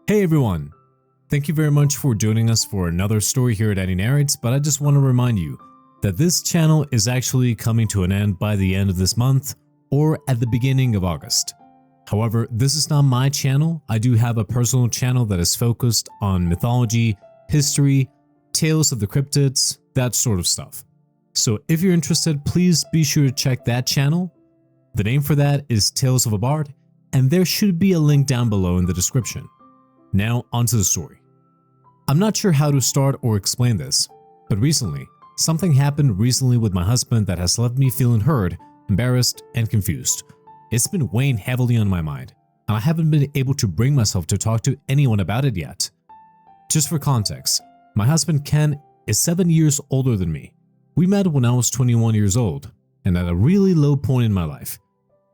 Hey everyone! Thank you very much for joining us for another story here at Eddie Narrates, but I just want to remind you that this channel is actually coming to an end by the end of this month or at the beginning of August. However, this is not my channel. I do have a personal channel that is focused on mythology, history, tales of the cryptids, that sort of stuff. So if you're interested, please be sure to check that channel. The name for that is Tales of a Bard, and there should be a link down below in the description. Now onto the story. I'm not sure how to start or explain this, but something happened recently with my husband that has left me feeling hurt, embarrassed, and confused. It's been weighing heavily on my mind, and I haven't been able to bring myself to talk to anyone about it yet. Just for context, my husband Ken is 7 years older than me. We met when I was 21 years old, and at a really low point in my life.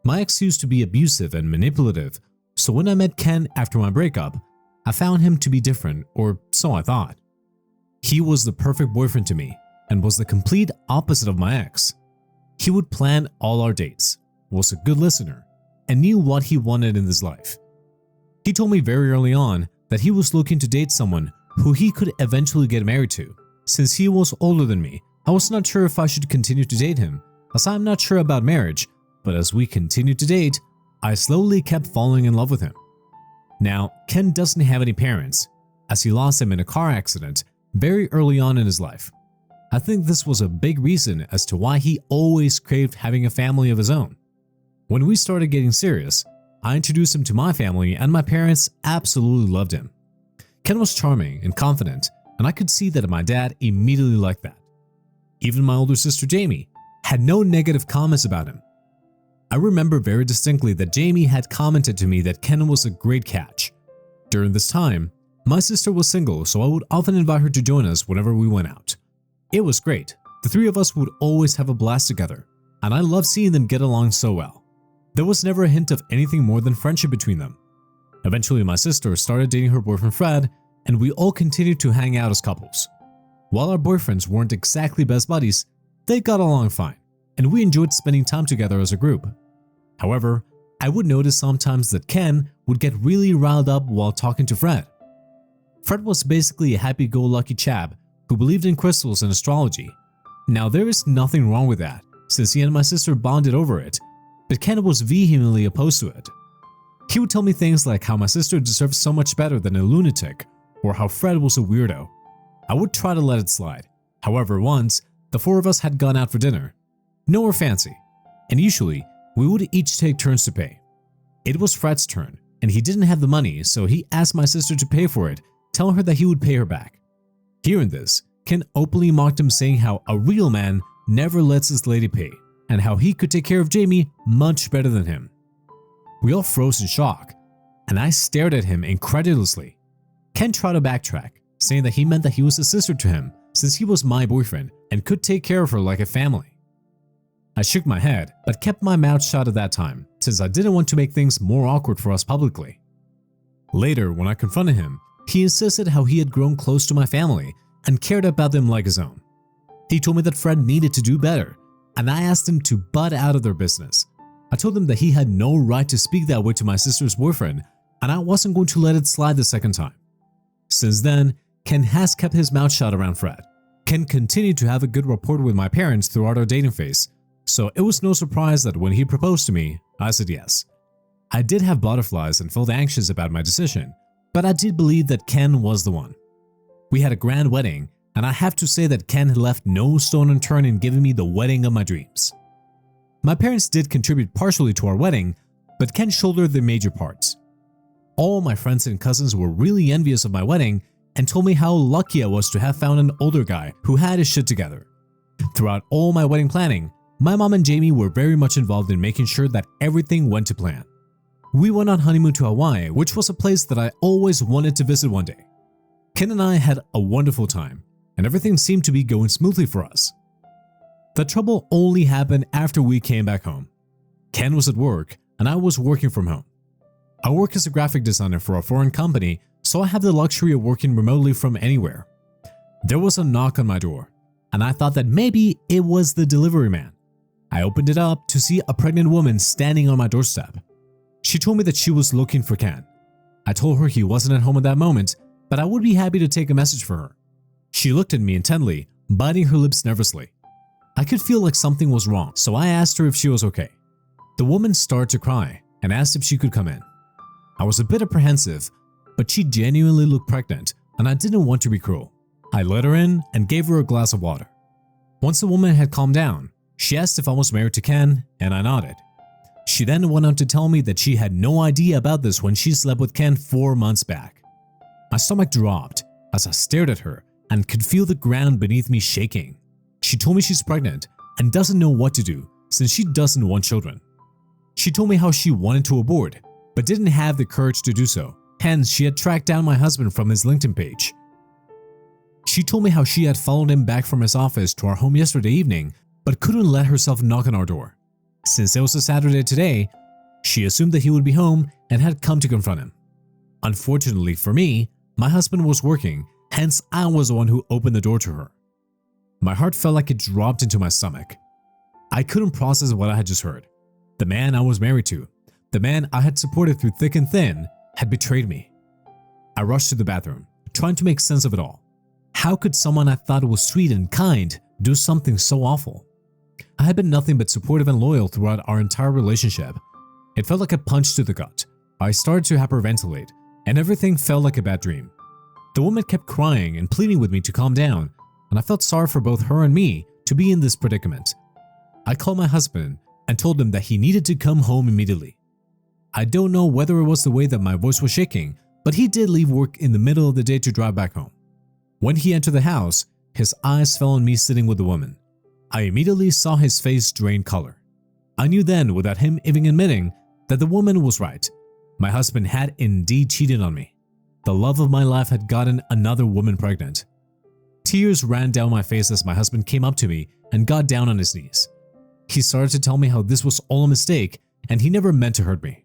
My ex used to be abusive and manipulative, so when I met Ken after my breakup, I found him to be different, or so I thought. He was the perfect boyfriend to me and was the complete opposite of my ex. He would plan all our dates, was a good listener, and knew what he wanted in his life. He told me very early on that he was looking to date someone who he could eventually get married to. Since he was older than me, I was not sure if I should continue to date him, as I'm not sure about marriage, but as we continued to date, I slowly kept falling in love with him. Now, Ken doesn't have any parents, as he lost them in a car accident very early on in his life. I think this was a big reason as to why he always craved having a family of his own. When we started getting serious, I introduced him to my family and my parents absolutely loved him. Ken was charming and confident, and I could see that my dad immediately liked that. Even my older sister Jamie had no negative comments about him. I remember very distinctly that Jamie had commented to me that Ken was a great catch. During this time, my sister was single, so I would often invite her to join us whenever we went out. It was great. The three of us would always have a blast together, and I loved seeing them get along so well. There was never a hint of anything more than friendship between them. Eventually, my sister started dating her boyfriend Fred, and we all continued to hang out as couples. While our boyfriends weren't exactly best buddies, they got along fine, and we enjoyed spending time together as a group. However, I would notice sometimes that Ken would get really riled up while talking to Fred. Fred was basically a happy-go-lucky chap who believed in crystals and astrology. Now there is nothing wrong with that, since he and my sister bonded over it, but Ken was vehemently opposed to it. He would tell me things like how my sister deserved so much better than a lunatic, or how Fred was a weirdo. I would try to let it slide. However, once, the four of us had gone out for dinner. Nowhere fancy, and usually, we would each take turns to pay. It was Fred's turn, and he didn't have the money, so he asked my sister to pay for it, telling her that he would pay her back. Hearing this, Ken openly mocked him, saying how a real man never lets his lady pay, and how he could take care of Jamie much better than him. We all froze in shock, and I stared at him incredulously. Ken tried to backtrack, saying that he meant that he was a sister to him since he was my boyfriend and could take care of her like a family. I shook my head, but kept my mouth shut at that time, since I didn't want to make things more awkward for us publicly. Later, when I confronted him, he insisted how he had grown close to my family and cared about them like his own. He told me that Fred needed to do better, and I asked him to butt out of their business. I told him that he had no right to speak that way to my sister's boyfriend, and I wasn't going to let it slide the second time. Since then, Ken has kept his mouth shut around Fred. Ken continued to have a good rapport with my parents throughout our dating phase, so it was no surprise that when he proposed to me, I said yes. I did have butterflies and felt anxious about my decision, but I did believe that Ken was the one. We had a grand wedding, and I have to say that Ken had left no stone unturned in giving me the wedding of my dreams. My parents did contribute partially to our wedding, but Ken shouldered the major parts. All my friends and cousins were really envious of my wedding and told me how lucky I was to have found an older guy who had his shit together. Throughout all my wedding planning, my mom and Jamie were very much involved in making sure that everything went to plan. We went on honeymoon to Hawaii, which was a place that I always wanted to visit one day. Ken and I had a wonderful time, and everything seemed to be going smoothly for us. The trouble only happened after we came back home. Ken was at work, and I was working from home. I work as a graphic designer for a foreign company, so I have the luxury of working remotely from anywhere. There was a knock on my door, and I thought that maybe it was the delivery man. I opened it up to see a pregnant woman standing on my doorstep. She told me that she was looking for Ken. I told her he wasn't at home at that moment, but I would be happy to take a message for her. She looked at me intently, biting her lips nervously. I could feel like something was wrong, so I asked her if she was okay. The woman started to cry and asked if she could come in. I was a bit apprehensive, but she genuinely looked pregnant and I didn't want to be cruel. I let her in and gave her a glass of water. Once the woman had calmed down, she asked if I was married to Ken, and I nodded. She then went on to tell me that she had no idea about this when she slept with Ken 4 months back. My stomach dropped as I stared at her and could feel the ground beneath me shaking. She told me she's pregnant and doesn't know what to do since she doesn't want children. She told me how she wanted to abort but didn't have the courage to do so, hence she had tracked down my husband from his LinkedIn page. She told me how she had followed him back from his office to our home yesterday evening but couldn't let herself knock on our door. Since it was a Saturday today, she assumed that he would be home and had come to confront him. Unfortunately for me, my husband was working, hence I was the one who opened the door to her. My heart felt like it dropped into my stomach. I couldn't process what I had just heard. The man I was married to, the man I had supported through thick and thin, had betrayed me. I rushed to the bathroom, trying to make sense of it all. How could someone I thought was sweet and kind do something so awful? I had been nothing but supportive and loyal throughout our entire relationship. It felt like a punch to the gut. I started to hyperventilate, and everything felt like a bad dream. The woman kept crying and pleading with me to calm down, and I felt sorry for both her and me to be in this predicament. I called my husband and told him that he needed to come home immediately. I don't know whether it was the way that my voice was shaking, but he did leave work in the middle of the day to drive back home. When he entered the house, his eyes fell on me sitting with the woman. I immediately saw his face drain color. I knew then, without him even admitting, that the woman was right. My husband had indeed cheated on me. The love of my life had gotten another woman pregnant. Tears ran down my face as my husband came up to me and got down on his knees. He started to tell me how this was all a mistake and he never meant to hurt me.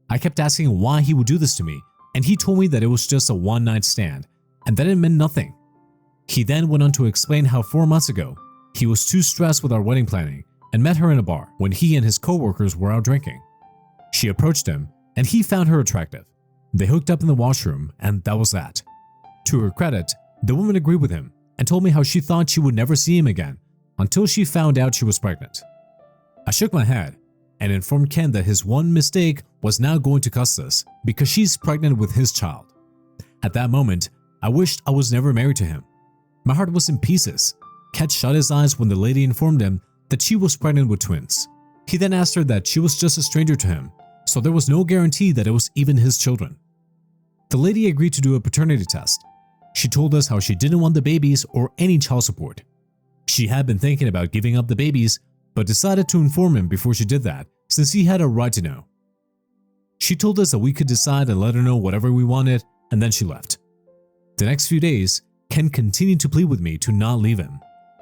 I kept asking why he would do this to me, and he told me that it was just a one-night stand and that it meant nothing. He then went on to explain how 4 months ago, he was too stressed with our wedding planning and met her in a bar when he and his co-workers were out drinking. She approached him and he found her attractive. They hooked up in the washroom and that was that. To her credit, the woman agreed with him and told me how she thought she would never see him again until she found out she was pregnant. I shook my head and informed Ken that his one mistake was now going to cost us because she's pregnant with his child. At that moment, I wished I was never married to him. My heart was in pieces. Ken shut his eyes when the lady informed him that she was pregnant with twins. He then asked her that she was just a stranger to him, so there was no guarantee that it was even his children. The lady agreed to do a paternity test. She told us how she didn't want the babies or any child support. She had been thinking about giving up the babies, but decided to inform him before she did that, since he had a right to know. She told us that we could decide and let her know whatever we wanted, and then she left. The next few days, Ken continued to plead with me to not leave him.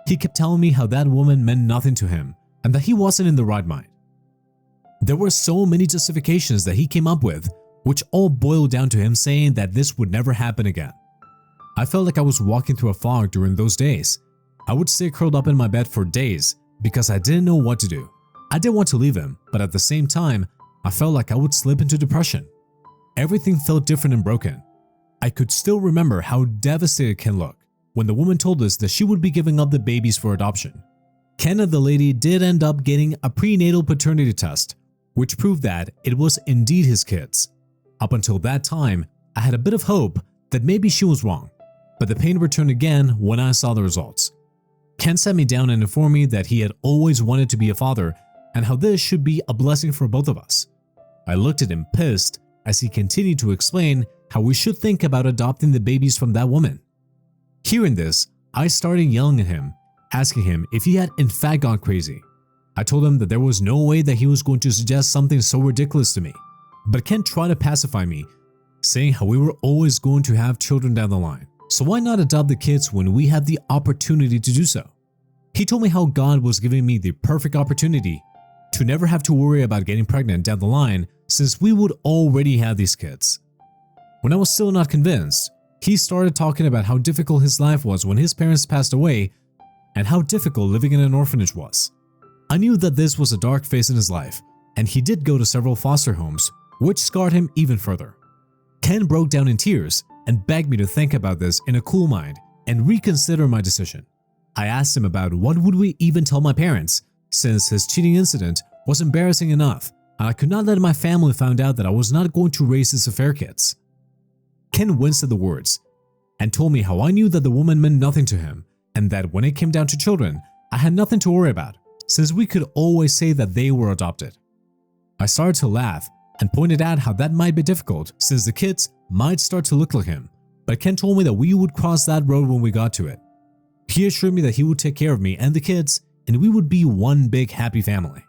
He kept telling me how that woman meant nothing to him and that he wasn't in the right mind. There were so many justifications that he came up with, which all boiled down to him saying that this would never happen again. I felt like I was walking through a fog during those days. I would stay curled up in my bed for days because I didn't know what to do. I didn't want to leave him, but at the same time, I felt like I would slip into depression. Everything felt different and broken. I could still remember how devastated Ken looked when the woman told us that she would be giving up the babies for adoption. Ken and the lady did end up getting a prenatal paternity test, which proved that it was indeed his kids. Up until that time, I had a bit of hope that maybe she was wrong, but the pain returned again when I saw the results. Ken sat me down and informed me that he had always wanted to be a father and how this should be a blessing for both of us. I looked at him pissed as he continued to explain how we should think about adopting the babies from that woman. Hearing this, I started yelling at him, asking him if he had in fact gone crazy. I told him that there was no way that he was going to suggest something so ridiculous to me. But Ken tried to pacify me, saying how we were always going to have children down the line, so why not adopt the kids when we had the opportunity to do so? He told me how God was giving me the perfect opportunity to never have to worry about getting pregnant down the line since we would already have these kids. When I was still not convinced, he started talking about how difficult his life was when his parents passed away and how difficult living in an orphanage was. I knew that this was a dark phase in his life, and he did go to several foster homes, which scarred him even further. Ken broke down in tears and begged me to think about this in a cool mind and reconsider my decision. I asked him about what would we even tell my parents, since his cheating incident was embarrassing enough and I could not let my family find out that I was not going to raise his affair kids. Ken winced at the words and told me how I knew that the woman meant nothing to him and that when it came down to children, I had nothing to worry about, since we could always say that they were adopted. I started to laugh and pointed out how that might be difficult since the kids might start to look like him, but Ken told me that we would cross that road when we got to it. He assured me that he would take care of me and the kids and we would be one big happy family.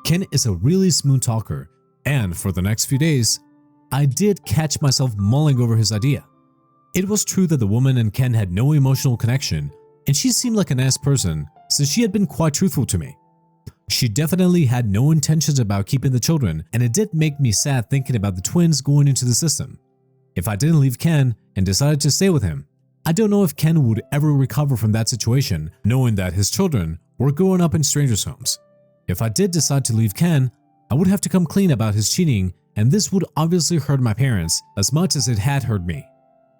Ken is a really smooth talker, and for the next few days, I did catch myself mulling over his idea. It was true that the woman and Ken had no emotional connection, and she seemed like a nice person since she had been quite truthful to me. She definitely had no intentions about keeping the children, and it did make me sad thinking about the twins going into the system. If I didn't leave Ken and decided to stay with him, I don't know if Ken would ever recover from that situation, knowing that his children were growing up in strangers' homes. If I did decide to leave Ken, I would have to come clean about his cheating, and this would obviously hurt my parents as much as it had hurt me.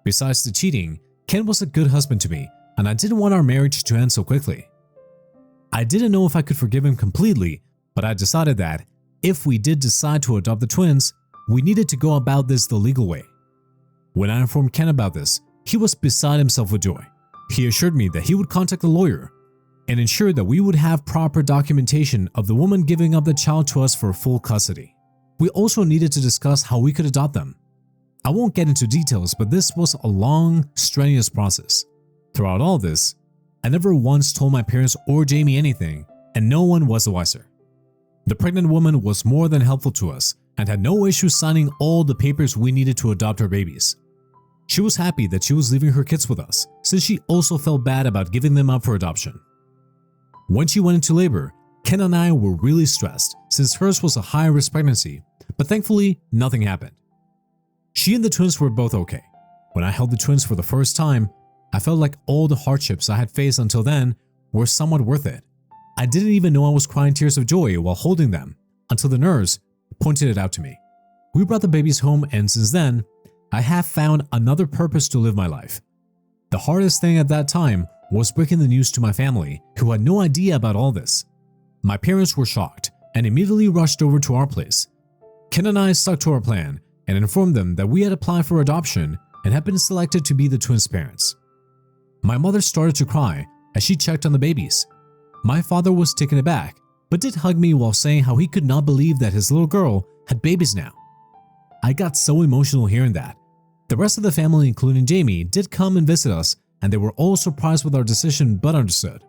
Besides the cheating, Ken was a good husband to me, and I didn't want our marriage to end so quickly. I didn't know if I could forgive him completely, but I decided that if we did decide to adopt the twins, we needed to go about this the legal way. When I informed Ken about this, he was beside himself with joy. He assured me that he would contact a lawyer and ensure that we would have proper documentation of the woman giving up the child to us for full custody. We also needed to discuss how we could adopt them. I won't get into details, but this was a long, strenuous process. Throughout all this, I never once told my parents or Jamie anything, and no one was the wiser. The pregnant woman was more than helpful to us and had no issue signing all the papers we needed to adopt our babies. She was happy that she was leaving her kids with us, since she also felt bad about giving them up for adoption. When she went into labor, Ken and I were really stressed since hers was a high-risk pregnancy, but thankfully, nothing happened. She and the twins were both okay. When I held the twins for the first time, I felt like all the hardships I had faced until then were somewhat worth it. I didn't even know I was crying tears of joy while holding them until the nurse pointed it out to me. We brought the babies home, and since then, I have found another purpose to live my life. The hardest thing at that time was breaking the news to my family, who had no idea about all this. My parents were shocked and immediately rushed over to our place. Ken and I stuck to our plan and informed them that we had applied for adoption and had been selected to be the twins' parents. My mother started to cry as she checked on the babies. My father was taken aback, but did hug me while saying how he could not believe that his little girl had babies now. I got so emotional hearing that. The rest of the family, including Jamie, did come and visit us, and they were all surprised with our decision but understood.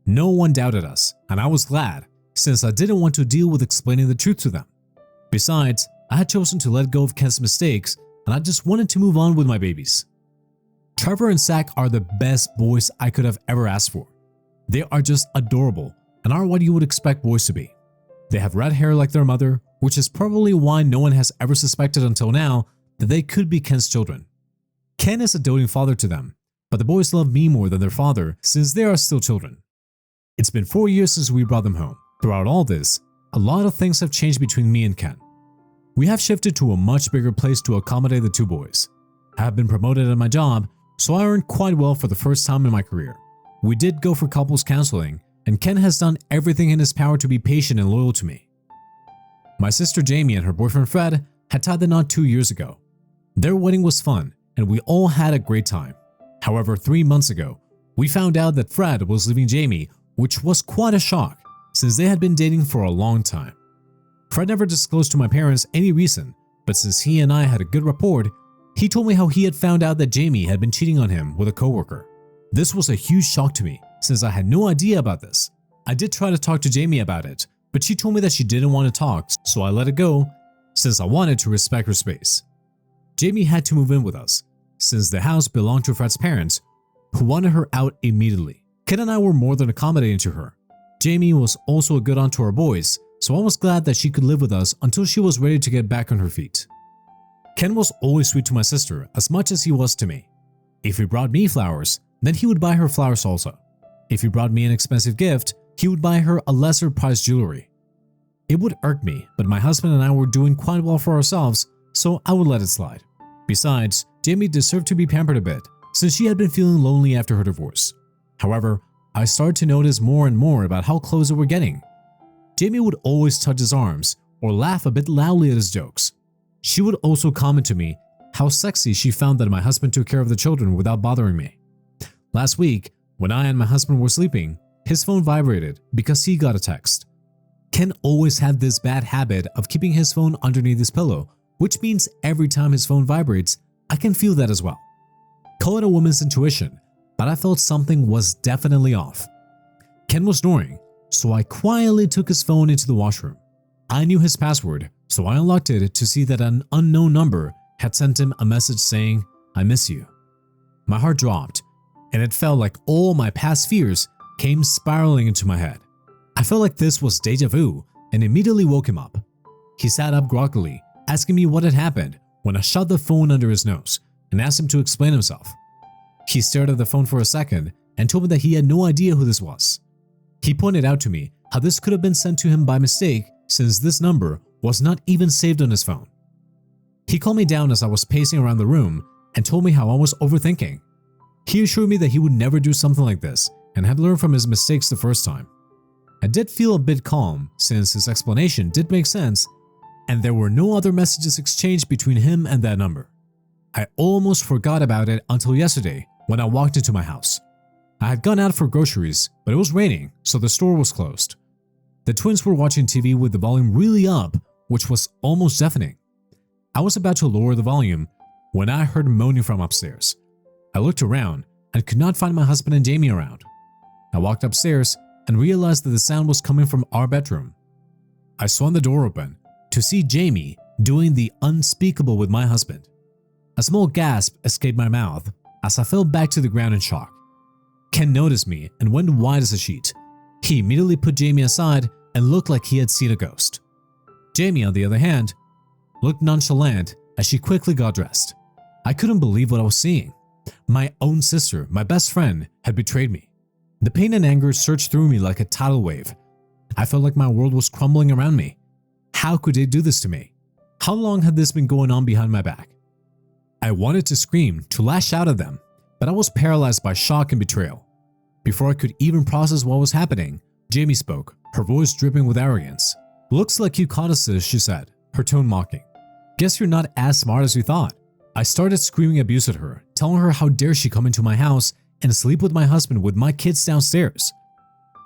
No one doubted us, and I was glad, since I didn't want to deal with explaining the truth to them. Besides, I had chosen to let go of Ken's mistakes, and I just wanted to move on with my babies. Trevor and Zach are the best boys I could have ever asked for. They are just adorable and are what you would expect boys to be. They have red hair like their mother, which is probably why no one has ever suspected until now that they could be Ken's children. Ken is a doting father to them, but the boys love me more than their father since they are still children. It's been 4 years since we brought them home. Throughout all this, a lot of things have changed between me and Ken. We have shifted to a much bigger place to accommodate the two boys. I have been promoted at my job, so I earned quite well for the first time in my career. We did go for couples counseling, and Ken has done everything in his power to be patient and loyal to me. My sister Jamie and her boyfriend Fred had tied the knot 2 years ago. Their wedding was fun, and we all had a great time. However, 3 months ago, we found out that Fred was leaving Jamie, which was quite a shock since they had been dating for a long time. Fred never disclosed to my parents any reason, but since he and I had a good rapport, he told me how he had found out that Jamie had been cheating on him with a coworker. This was a huge shock to me since I had no idea about this. I did try to talk to Jamie about it, but she told me that she didn't want to talk, so I let it go since I wanted to respect her space. Jamie had to move in with us since the house belonged to Fred's parents, who wanted her out immediately. Ken and I were more than accommodating to her. Jamie was also a good aunt to our boys, so I was glad that she could live with us until she was ready to get back on her feet. Ken was always sweet to my sister as much as he was to me. If he brought me flowers, then he would buy her flowers also. If he brought me an expensive gift, he would buy her a lesser priced jewelry. It would irk me, but my husband and I were doing quite well for ourselves, so I would let it slide. Besides, Jamie deserved to be pampered a bit, since she had been feeling lonely after her divorce. However, I started to notice more and more about how close they were getting. Jamie would always touch his arms or laugh a bit loudly at his jokes. She would also comment to me how sexy she found that my husband took care of the children without bothering me. Last week, when I and my husband were sleeping, his phone vibrated because he got a text. Ken always had this bad habit of keeping his phone underneath his pillow, which means every time his phone vibrates, I can feel that as well. Call it a woman's intuition, but I felt something was definitely off. Ken was snoring, so I quietly took his phone into the washroom. I knew his password, so I unlocked it to see that an unknown number had sent him a message saying, "I miss you." My heart dropped, and it felt like all my past fears came spiraling into my head. I felt like this was deja vu and immediately woke him up. He sat up groggily, asking me what had happened when I shoved the phone under his nose and asked him to explain himself. He stared at the phone for a second and told me that he had no idea who this was. He pointed out to me how this could have been sent to him by mistake since this number was not even saved on his phone. He calmed me down as I was pacing around the room and told me how I was overthinking. He assured me that he would never do something like this and had learned from his mistakes the first time. I did feel a bit calm since his explanation did make sense and there were no other messages exchanged between him and that number. I almost forgot about it until yesterday when I walked into my house. I had gone out for groceries, but it was raining, so the store was closed. The twins were watching TV with the volume really up, which was almost deafening. I was about to lower the volume when I heard moaning from upstairs. I looked around and could not find my husband and Jamie around. I walked upstairs and realized that the sound was coming from our bedroom. I swung the door open to see Jamie doing the unspeakable with my husband. A small gasp escaped my mouth as I fell back to the ground in shock. Ken noticed me and went white as a sheet. He immediately put Jamie aside and looked like he had seen a ghost. Jamie, on the other hand, looked nonchalant as she quickly got dressed. I couldn't believe what I was seeing. My own sister, my best friend, had betrayed me. The pain and anger surged through me like a tidal wave. I felt like my world was crumbling around me. How could they do this to me? How long had this been going on behind my back? I wanted to scream, to lash out at them, but I was paralyzed by shock and betrayal. Before I could even process what was happening, Jamie spoke, her voice dripping with arrogance. "Looks like you caught us, sis," she said, her tone mocking. "Guess you're not as smart as you thought." I started screaming abuse at her, telling her how dare she come into my house and sleep with my husband with my kids downstairs.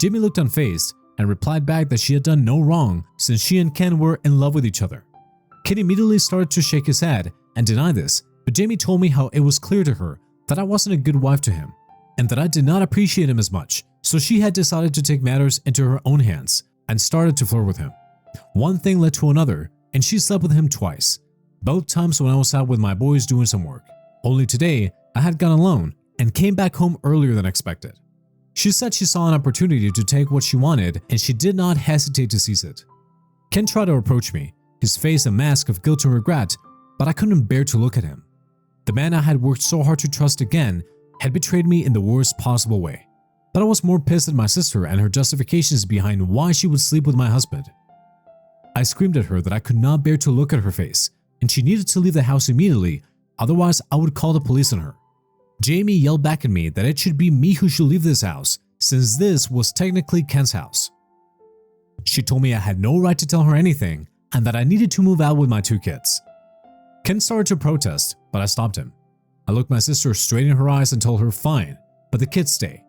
Jamie looked unfazed and replied back that she had done no wrong since she and Ken were in love with each other. Ken immediately started to shake his head and deny this, but Jamie told me how it was clear to her that I wasn't a good wife to him and that I did not appreciate him as much, so she had decided to take matters into her own hands and started to flirt with him. One thing led to another, and she slept with him twice, both times when I was out with my boys doing some work. Only today, I had gone alone and came back home earlier than expected. She said she saw an opportunity to take what she wanted and she did not hesitate to seize it. Ken tried to approach me, his face a mask of guilt and regret, but I couldn't bear to look at him. The man I had worked so hard to trust again had betrayed me in the worst possible way. But I was more pissed at my sister and her justifications behind why she would sleep with my husband. I screamed at her that I could not bear to look at her face and she needed to leave the house immediately, otherwise I would call the police on her. Jamie yelled back at me that it should be me who should leave this house since this was technically Ken's house. She told me I had no right to tell her anything and that I needed to move out with my 2 kids. Ken started to protest, but I stopped him. I looked my sister straight in her eyes and told her fine, but the kids stay.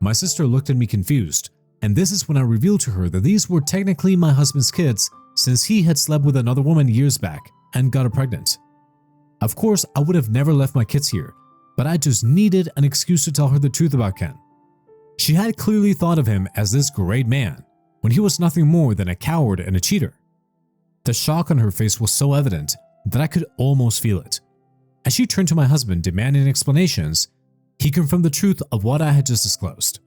My sister looked at me confused, and this is when I revealed to her that these were technically my husband's kids since he had slept with another woman years back and got her pregnant. Of course, I would have never left my kids here, but I just needed an excuse to tell her the truth about Ken. She had clearly thought of him as this great man, when he was nothing more than a coward and a cheater. The shock on her face was so evident that I could almost feel it. As she turned to my husband demanding explanations, he confirmed the truth of what I had just disclosed.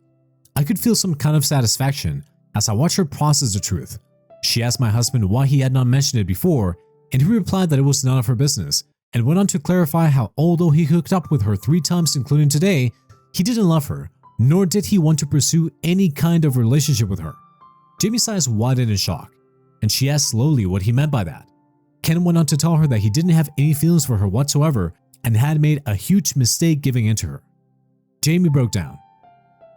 I could feel some kind of satisfaction as I watched her process the truth. She asked my husband why he had not mentioned it before, and he replied that it was none of her business, and went on to clarify how although he hooked up with her 3 times including today, he didn't love her, nor did he want to pursue any kind of relationship with her. Jamie's eyes widened in shock. and she asked slowly what he meant by that. Ken went on to tell her that he didn't have any feelings for her whatsoever and had made a huge mistake giving in to her. Jamie broke down.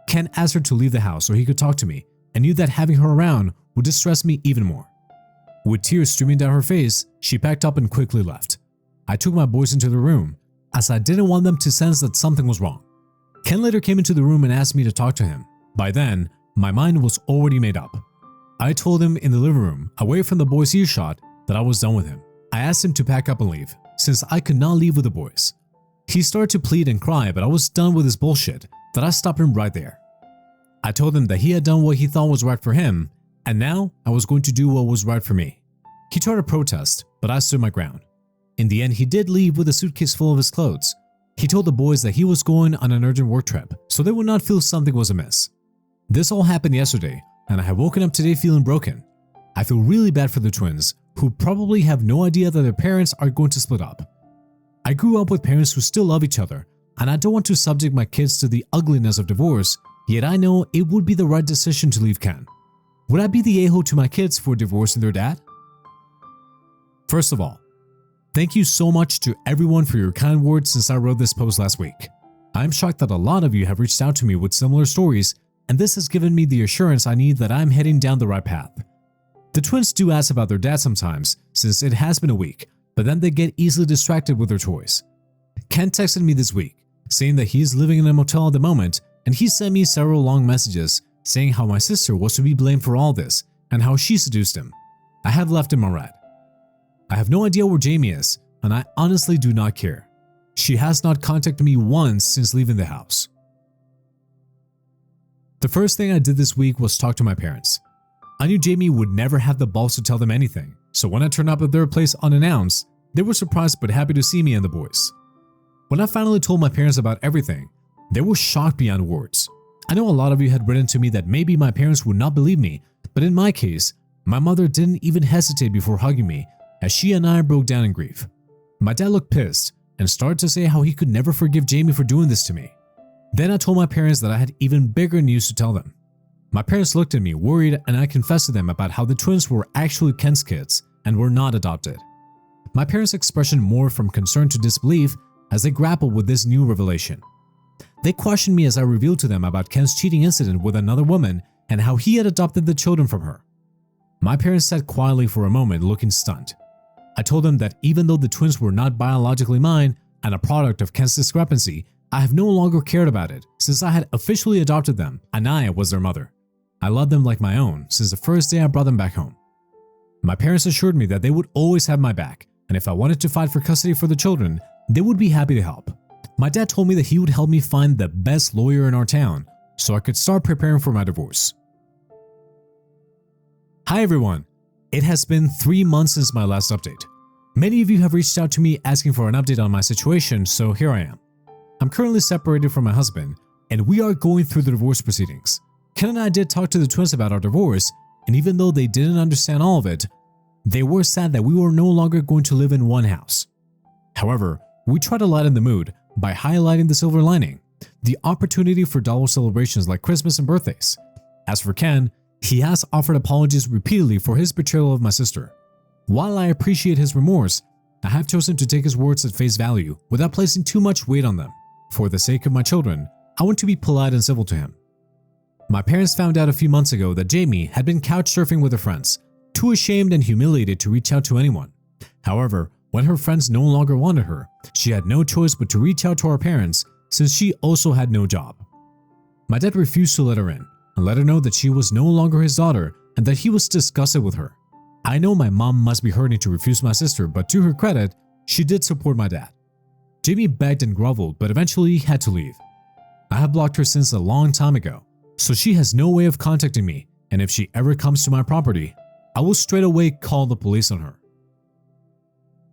Ken asked her to leave the house so he could talk to me and knew that having her around would distress me even more. With tears streaming down her face, she packed up and quickly left. I took my boys into the room as I didn't want them to sense that something was wrong. Ken later came into the room and asked me to talk to him. By then, my mind was already made up. I told him in the living room, away from the boys' earshot, that I was done with him. I asked him to pack up and leave, since I could not leave with the boys. He started to plead and cry, but I was done with his bullshit that I stopped him right there. I told him that he had done what he thought was right for him, and now I was going to do what was right for me. He tried to protest, but I stood my ground. In the end, he did leave with a suitcase full of his clothes. He told the boys that he was going on an urgent work trip, so they would not feel something was amiss. This all happened yesterday, and I have woken up today feeling broken. I feel really bad for the twins, who probably have no idea that their parents are going to split up. I grew up with parents who still love each other, and I don't want to subject my kids to the ugliness of divorce, yet I know it would be the right decision to leave Ken. Would I be the a-hole to my kids for divorcing their dad? First of all, thank you so much to everyone for your kind words since I wrote this post last week. I'm shocked that a lot of you have reached out to me with similar stories, and this has given me the assurance I need that I'm heading down the right path. The twins do ask about their dad sometimes, since it has been a week, but then they get easily distracted with their toys. Ken texted me this week, saying that he is living in a motel at the moment, and he sent me several long messages saying how my sister was to be blamed for all this and how she seduced him. I have left him on red. I have no idea where Jamie is, and I honestly do not care. She has not contacted me once since leaving the house. The first thing I did this week was talk to my parents. I knew Jamie would never have the balls to tell them anything, so when I turned up at their place unannounced, they were surprised but happy to see me and the boys. When I finally told my parents about everything, they were shocked beyond words. I know a lot of you had written to me that maybe my parents would not believe me, but in my case, my mother didn't even hesitate before hugging me as she and I broke down in grief. My dad looked pissed and started to say how he could never forgive Jamie for doing this to me. Then I told my parents that I had even bigger news to tell them. My parents looked at me worried, and I confessed to them about how the twins were actually Ken's kids and were not adopted. My parents' expression more from concern to disbelief as they grappled with this new revelation. They questioned me as I revealed to them about Ken's cheating incident with another woman and how he had adopted the children from her. My parents sat quietly for a moment, looking stunned. I told them that even though the twins were not biologically mine and a product of Ken's discrepancy, I have no longer cared about it since I had officially adopted them and I was their mother. I loved them like my own since the first day I brought them back home. My parents assured me that they would always have my back, and if I wanted to fight for custody for the children, they would be happy to help. My dad told me that he would help me find the best lawyer in our town so I could start preparing for my divorce. Hi everyone! It has been 3 months since my last update. Many of you have reached out to me asking for an update on my situation, so here I am. I'm currently separated from my husband, and we are going through the divorce proceedings. Ken and I did talk to the twins about our divorce, and even though they didn't understand all of it, they were sad that we were no longer going to live in one house. However, we tried to lighten the mood by highlighting the silver lining, the opportunity for dollar celebrations like Christmas and birthdays. As for Ken, he has offered apologies repeatedly for his betrayal of my sister. While I appreciate his remorse, I have chosen to take his words at face value without placing too much weight on them. For the sake of my children, I want to be polite and civil to him. My parents found out a few months ago that Jamie had been couch surfing with her friends, too ashamed and humiliated to reach out to anyone. However, when her friends no longer wanted her, she had no choice but to reach out to our parents since she also had no job. My dad refused to let her in and let her know that she was no longer his daughter and that he was disgusted with her. I know my mom must be hurting to refuse my sister, but to her credit, she did support my dad. Jamie begged and groveled, but eventually had to leave. I have blocked her since a long time ago, so she has no way of contacting me, and if she ever comes to my property, I will straight away call the police on her.